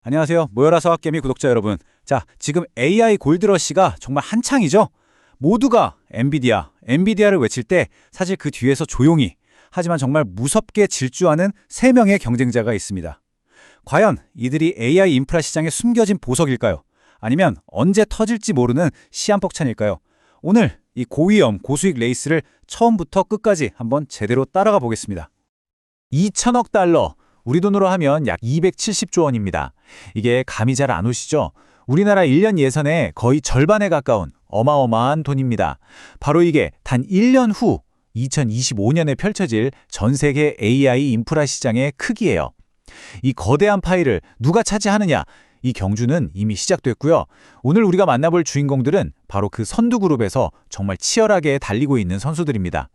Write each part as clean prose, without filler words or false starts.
안녕하세요. 모여라 서학개미 구독자 여러분. 자, 지금 AI 골드러시가 정말 한창이죠? 모두가 엔비디아를 외칠 때 사실 그 뒤에서 조용히 하지만 정말 무섭게 질주하는 세 명의 경쟁자가 있습니다. 과연 이들이 AI 인프라 시장에 숨겨진 보석일까요? 아니면 언제 터질지 모르는 시한폭탄일까요? 오늘 이 고위험, 고수익 레이스를 처음부터 끝까지 한번 제대로 따라가 보겠습니다. 2천억 달러. 우리 돈으로 하면 약 270조 원입니다. 이게 감이 잘 안 오시죠? 우리나라 1년 예산의 거의 절반에 가까운 어마어마한 돈입니다. 바로 이게 단 1년 후 2025년에 펼쳐질 전 세계 AI 인프라 시장의 크기예요. 이 거대한 파이를 누가 차지하느냐? 이 경주는 이미 시작됐고요. 오늘 우리가 만나볼 주인공들은 바로 그 선두그룹에서 정말 치열하게 달리고 있는 선수들입니다.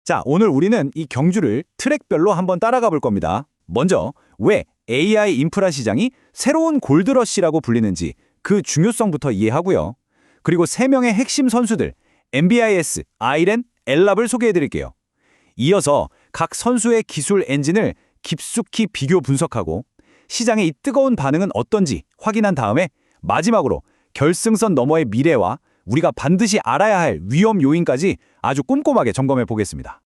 자, 오늘 우리는 이 경주를 트랙별로 한번 따라가 볼 겁니다. 먼저 왜 AI 인프라 시장이 새로운 골드러시라고 불리는지 그 중요성부터 이해하고요. 그리고 세 명의 핵심 선수들 MBIS, 아이렌, 엘랍을 소개해드릴게요. 이어서 각 선수의 기술 엔진을 깊숙이 비교 분석하고 시장의 이 뜨거운 반응은 어떤지 확인한 다음에 마지막으로 결승선 너머의 미래와 우리가 반드시 알아야 할 위험 요인까지 아주 꼼꼼하게 점검해 보겠습니다.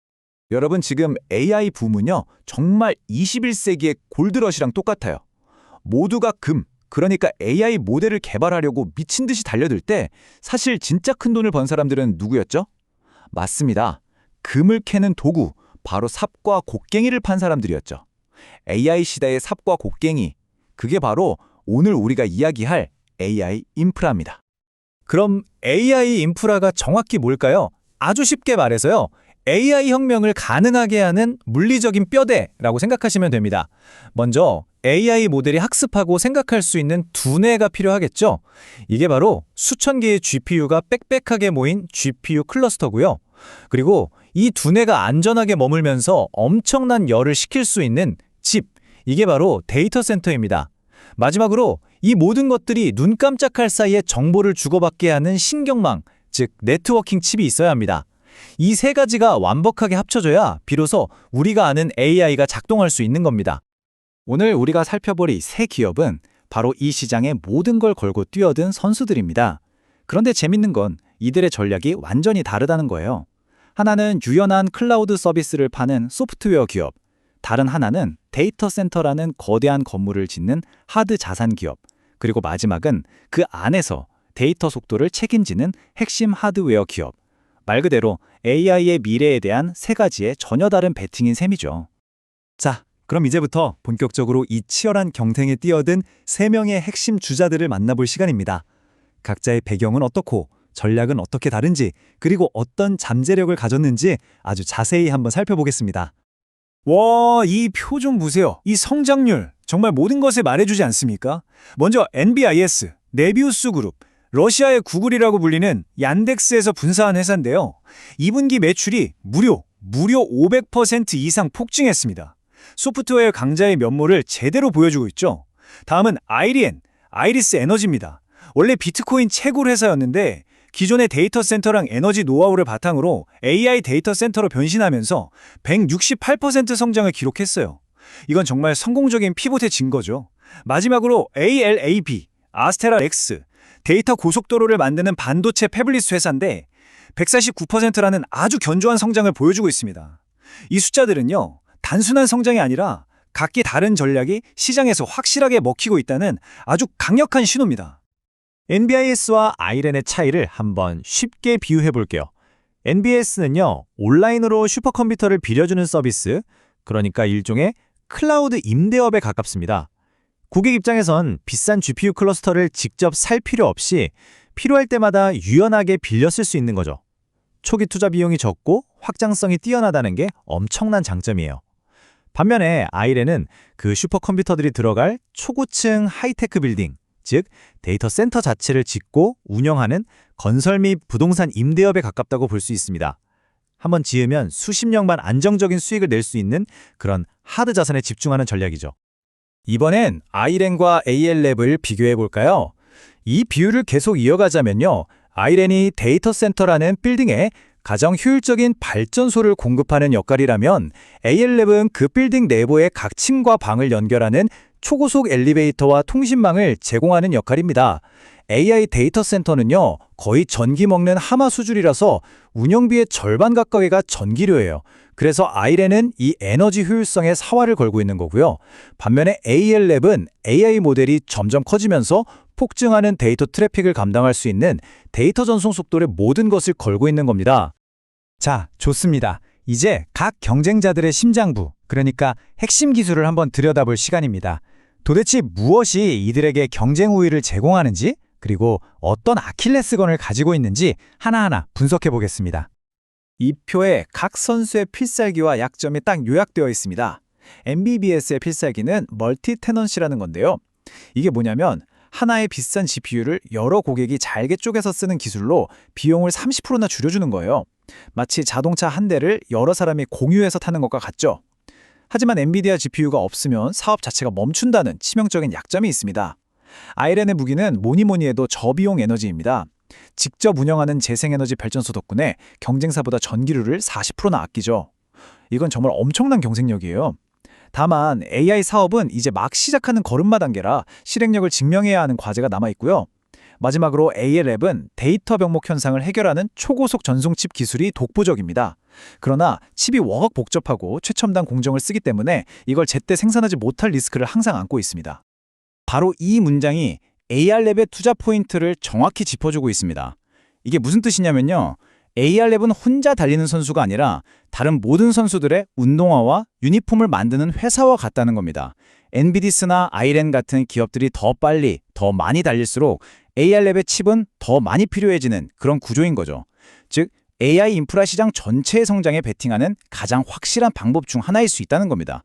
여러분, 지금 AI 붐은요, 정말 21세기의 골드러시랑 똑같아요. 모두가 그러니까 AI 모델을 개발하려고 미친 듯이 달려들 때 사실 진짜 큰 돈을 번 사람들은 누구였죠? 맞습니다. 금을 캐는 도구, 바로 삽과 곡괭이를 판 사람들이었죠. AI 시대의 삽과 곡괭이, 그게 바로 오늘 우리가 이야기할 AI 인프라입니다. 그럼 AI 인프라가 정확히 뭘까요? 아주 쉽게 말해서요. AI 혁명을 가능하게 하는 물리적인 뼈대라고 생각하시면 됩니다. 먼저 AI 모델이 학습하고 생각할 수 있는 두뇌가 필요하겠죠? 이게 바로 수천 개의 GPU가 빽빽하게 모인 GPU 클러스터고요. 그리고 이 두뇌가 안전하게 머물면서 엄청난 열을 식힐 수 있는 칩, 이게 바로 데이터 센터입니다. 마지막으로 이 모든 것들이 눈 깜짝할 사이에 정보를 주고받게 하는 신경망, 즉 네트워킹 칩이 있어야 합니다. 이 세 가지가 완벽하게 합쳐져야 비로소 우리가 아는 AI가 작동할 수 있는 겁니다. 오늘 우리가 살펴볼 이 세 기업은 바로 이 시장에 모든 걸 걸고 뛰어든 선수들입니다. 그런데 재밌는 건 이들의 전략이 완전히 다르다는 거예요. 하나는 유연한 클라우드 서비스를 파는 소프트웨어 기업, 다른 하나는 데이터 센터라는 거대한 건물을 짓는 하드 자산 기업, 그리고 마지막은 그 안에서 데이터 속도를 책임지는 핵심 하드웨어 기업. 말 그대로 AI의 미래에 대한 세 가지의 전혀 다른 베팅인 셈이죠. 자, 그럼 이제부터 본격적으로 이 치열한 경쟁에 뛰어든 세 명의 핵심 주자들을 만나볼 시간입니다. 각자의 배경은 어떻고 전략은 어떻게 다른지, 그리고 어떤 잠재력을 가졌는지 아주 자세히 한번 살펴보겠습니다. 와, 이 표 좀 보세요. 이 성장률 정말 모든 것을 말해주지 않습니까? 먼저 NBIS, 네비우스 그룹, 러시아의 구글이라고 불리는 얀덱스에서 분사한 회사인데요. 2분기 매출이 무려 500% 이상 폭증했습니다. 소프트웨어 강자의 면모를 제대로 보여주고 있죠. 다음은 아이리스 에너지입니다. 원래 비트코인 채굴 회사였는데 기존의 데이터 센터랑 에너지 노하우를 바탕으로 AI 데이터 센터로 변신하면서 168% 성장을 기록했어요. 이건 정말 성공적인 피봇의 증거죠. 마지막으로 ALAB, 아스테라렉스, 데이터 고속도로를 만드는 반도체 패블리스 회사인데 149%라는 아주 견조한 성장을 보여주고 있습니다. 이 숫자들은요, 단순한 성장이 아니라 각기 다른 전략이 시장에서 확실하게 먹히고 있다는 아주 강력한 신호입니다. NBIS와 아이렌의 차이를 한번 쉽게 비유해 볼게요. NBIS는요, 온라인으로 슈퍼컴퓨터를 빌려주는 서비스, 그러니까 일종의 클라우드 임대업에 가깝습니다. 고객 입장에선 비싼 GPU 클러스터를 직접 살 필요 없이 필요할 때마다 유연하게 빌려 쓸 수 있는 거죠. 초기 투자 비용이 적고 확장성이 뛰어나다는 게 엄청난 장점이에요. 반면에 아이렌은 그 슈퍼컴퓨터들이 들어갈 초고층 하이테크 빌딩, 즉 데이터 센터 자체를 짓고 운영하는 건설 및 부동산 임대업에 가깝다고 볼 수 있습니다. 한번 지으면 수십 년간 안정적인 수익을 낼 수 있는 그런 하드 자산에 집중하는 전략이죠. 이번엔 아이렌과 AL랩을 비교해 볼까요? 이 비율을 계속 이어가자면요. 아이렌이 데이터 센터라는 빌딩에 가장 효율적인 발전소를 공급하는 역할이라면 AL랩은 그 빌딩 내부의 각 층과 방을 연결하는 초고속 엘리베이터와 통신망을 제공하는 역할입니다. AI 데이터 센터는요, 거의 전기 먹는 하마 수준이라서 운영비의 절반 가까이가 전기료예요. 그래서 아이렌은 이 에너지 효율성에 사활을 걸고 있는 거고요. 반면에 AL랩은 AI 모델이 점점 커지면서 폭증하는 데이터 트래픽을 감당할 수 있는 데이터 전송 속도의 모든 것을 걸고 있는 겁니다. 자, 좋습니다. 이제 각 경쟁자들의 심장부, 그러니까 핵심 기술을 한번 들여다볼 시간입니다. 도대체 무엇이 이들에게 경쟁 우위를 제공하는지, 그리고 어떤 아킬레스건을 가지고 있는지 하나하나 분석해 보겠습니다. 이 표에 각 선수의 필살기와 약점이 딱 요약되어 있습니다. MBBS의 필살기는 멀티 테넌시라는 건데요. 이게 뭐냐면 하나의 비싼 GPU를 여러 고객이 잘게 쪼개서 쓰는 기술로 비용을 30%나 줄여주는 거예요. 마치 자동차 한 대를 여러 사람이 공유해서 타는 것과 같죠. 하지만 엔비디아 GPU가 없으면 사업 자체가 멈춘다는 치명적인 약점이 있습니다. 아이렌의 무기는 뭐니 해도 저비용 에너지입니다. 직접 운영하는 재생에너지 발전소 덕분에 경쟁사보다 전기료를 40%나 아끼죠. 이건 정말 엄청난 경쟁력이에요. 다만 AI 사업은 이제 막 시작하는 걸음마 단계라 실행력을 증명해야 하는 과제가 남아있고요. 마지막으로 AL랩은 데이터 병목 현상을 해결하는 초고속 전송칩 기술이 독보적입니다. 그러나 칩이 워낙 복잡하고 최첨단 공정을 쓰기 때문에 이걸 제때 생산하지 못할 리스크를 항상 안고 있습니다. 바로 이 문장이 AR랩의 투자 포인트를 정확히 짚어주고 있습니다. 이게 무슨 뜻이냐면요. AR랩은 혼자 달리는 선수가 아니라 다른 모든 선수들의 운동화와 유니폼을 만드는 회사와 같다는 겁니다. 엔비디스나 아이렌 같은 기업들이 더 빨리, 더 많이 달릴수록 AR랩의 칩은 더 많이 필요해지는 그런 구조인 거죠. 즉, AI 인프라 시장 전체의 성장에 베팅하는 가장 확실한 방법 중 하나일 수 있다는 겁니다.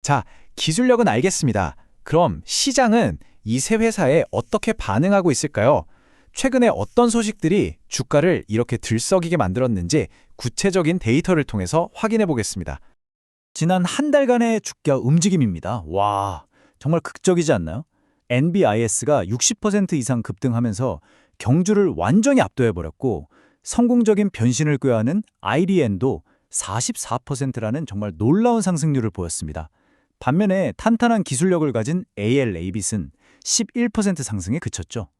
자, 기술력은 알겠습니다. 그럼 시장은 이 세 회사에 어떻게 반응하고 있을까요? 최근에 어떤 소식들이 주가를 이렇게 들썩이게 만들었는지 구체적인 데이터를 통해서 확인해 보겠습니다. 지난 한 달간의 주가 움직임입니다. 와, 정말 극적이지 않나요? NBIS가 60% 이상 급등하면서 경주를 완전히 압도해버렸고 성공적인 변신을 꾀하는 IDN도 44%라는 정말 놀라운 상승률을 보였습니다. 반면에 탄탄한 기술력을 가진 ALA빗은 11% 상승에 그쳤죠.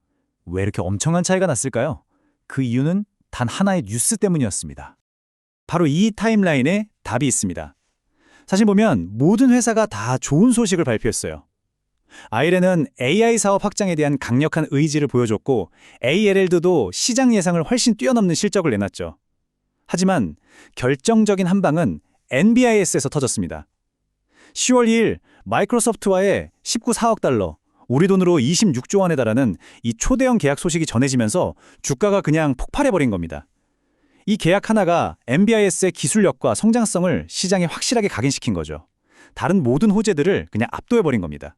왜 이렇게 엄청난 차이가 났을까요? 그 이유는 단 하나의 뉴스 때문이었습니다. 바로 이 타임라인에 답이 있습니다. 사실 보면 모든 회사가 다 좋은 소식을 발표했어요. 아이렌은 AI 사업 확장에 대한 강력한 의지를 보여줬고 ALL도 시장 예상을 훨씬 뛰어넘는 실적을 내놨죠. 하지만 결정적인 한 방은 NBIS에서 터졌습니다. 10월 2일 마이크로소프트와의 19.4억 달러, 우리 돈으로 26조 원에 달하는 이 초대형 계약 소식이 전해지면서 주가가 그냥 폭발해버린 겁니다. 이 계약 하나가 NBIS의 기술력과 성장성을 시장에 확실하게 각인시킨 거죠. 다른 모든 호재들을 그냥 압도해버린 겁니다.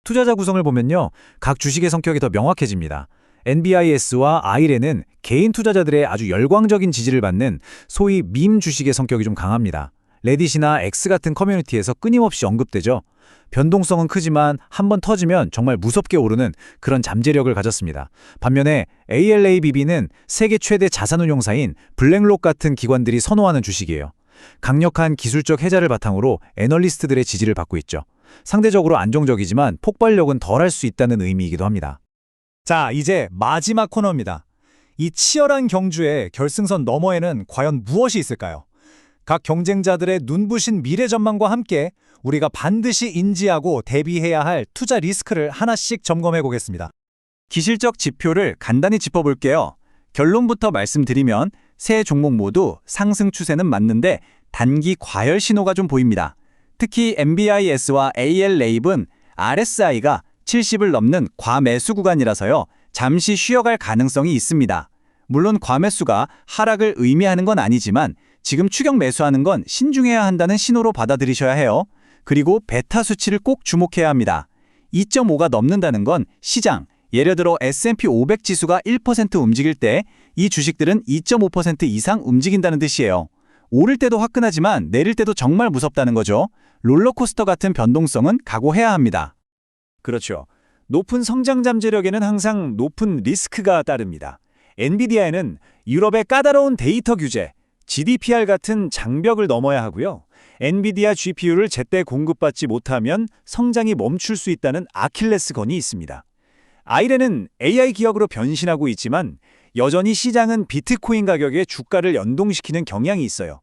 투자자 구성을 보면요, 각 주식의 성격이 더 명확해집니다. NBIS와 아이렌은 개인 투자자들의 아주 열광적인 지지를 받는 소위 밈 주식의 성격이 좀 강합니다. 레딧이나 X 같은 커뮤니티에서 끊임없이 언급되죠. 변동성은 크지만 한번 터지면 정말 무섭게 오르는 그런 잠재력을 가졌습니다. 반면에 ALABB는 세계 최대 자산운용사인 블랙록 같은 기관들이 선호하는 주식이에요. 강력한 기술적 해자를 바탕으로 애널리스트들의 지지를 받고 있죠. 상대적으로 안정적이지만 폭발력은 덜할 수 있다는 의미이기도 합니다. 자, 이제 마지막 코너입니다. 이 치열한 경주의 결승선 너머에는 과연 무엇이 있을까요? 각 경쟁자들의 눈부신 미래 전망과 함께 우리가 반드시 인지하고 대비해야 할 투자 리스크를 하나씩 점검해 보겠습니다. 기술적 지표를 간단히 짚어볼게요. 결론부터 말씀드리면 세 종목 모두 상승 추세는 맞는데 단기 과열 신호가 좀 보입니다. 특히 NBIS와 ALLAB은 RSI가 70을 넘는 과매수 구간이라서요. 잠시 쉬어갈 가능성이 있습니다. 물론 과매수가 하락을 의미하는 건 아니지만 지금 추격 매수하는 건 신중해야 한다는 신호로 받아들이셔야 해요. 그리고 베타 수치를 꼭 주목해야 합니다. 2.5가 넘는다는 건 시장, 예를 들어 S&P 500 지수가 1% 움직일 때 이 주식들은 2.5% 이상 움직인다는 뜻이에요. 오를 때도 화끈하지만 내릴 때도 정말 무섭다는 거죠. 롤러코스터 같은 변동성은 각오해야 합니다. 그렇죠. 높은 성장 잠재력에는 항상 높은 리스크가 따릅니다. 엔비디아에는 유럽의 까다로운 데이터 규제, GDPR 같은 장벽을 넘어야 하고요. 엔비디아 GPU를 제때 공급받지 못하면 성장이 멈출 수 있다는 아킬레스건이 있습니다. 아이렌은 AI 기업으로 변신하고 있지만 여전히 시장은 비트코인 가격에 주가를 연동시키는 경향이 있어요.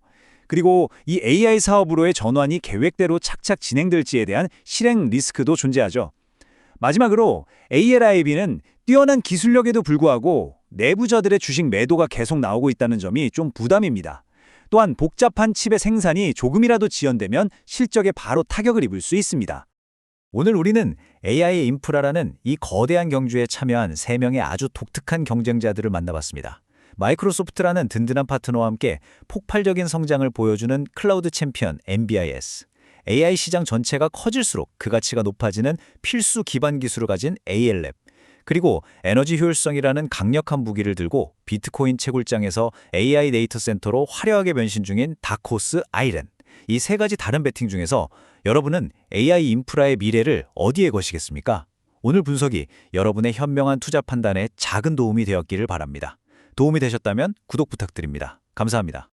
그리고 이 AI 사업으로의 전환이 계획대로 착착 진행될지에 대한 실행 리스크도 존재하죠. 마지막으로 ALIB는 뛰어난 기술력에도 불구하고 내부자들의 주식 매도가 계속 나오고 있다는 점이 좀 부담입니다. 또한 복잡한 칩의 생산이 조금이라도 지연되면 실적에 바로 타격을 입을 수 있습니다. 오늘 우리는 AI 인프라라는 이 거대한 경주에 참여한 3명의 아주 독특한 경쟁자들을 만나봤습니다. 마이크로소프트라는 든든한 파트너와 함께 폭발적인 성장을 보여주는 클라우드 챔피언 MBIS, AI 시장 전체가 커질수록 그 가치가 높아지는 필수 기반 기술을 가진 ALLab, 그리고 에너지 효율성이라는 강력한 무기를 들고 비트코인 채굴장에서 AI 데이터 센터로 화려하게 변신 중인 다크호스 아이렌. 이 3가지 다른 베팅 중에서 여러분은 AI 인프라의 미래를 어디에 거시겠습니까? 오늘 분석이 여러분의 현명한 투자 판단에 작은 도움이 되었기를 바랍니다. 도움이 되셨다면 구독 부탁드립니다. 감사합니다.